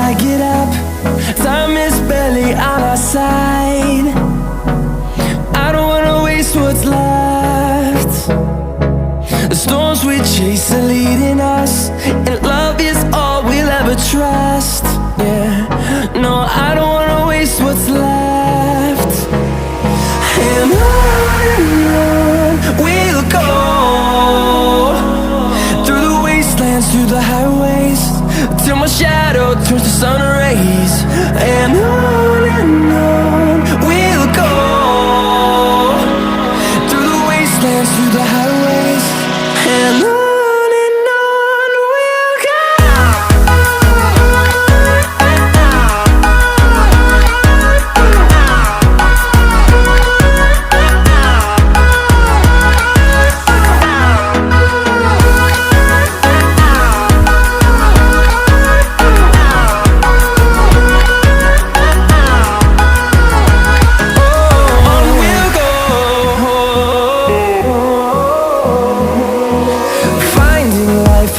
I get up, time is barely on our side. I don't wanna waste what's left. The storms we chase are leading us, and love is all we'll ever trust. Yeah, no, I don't wanna waste what's left. And on we'll go, through the wastelands, through the highways, till my shadow turns to sun rays. And on we'll go, through the wastelands, through the highways, and on we'll go.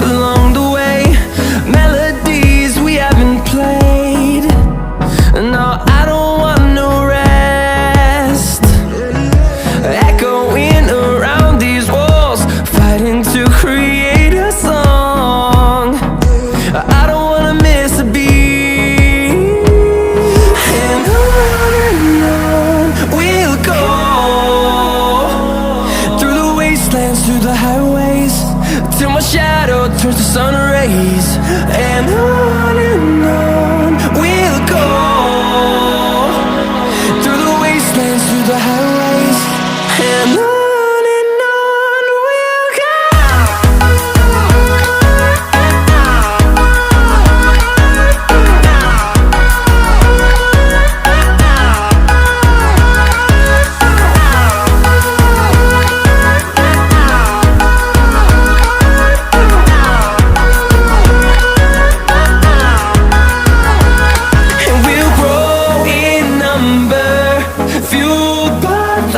Along the way, melodies we haven't played. No, I don't want no rest. Echoing around these walls, fighting to create a song. I don't wanna miss a beat. And on we'll go, through the wastelands, through the highways, till my shadow turns to sun rays. And on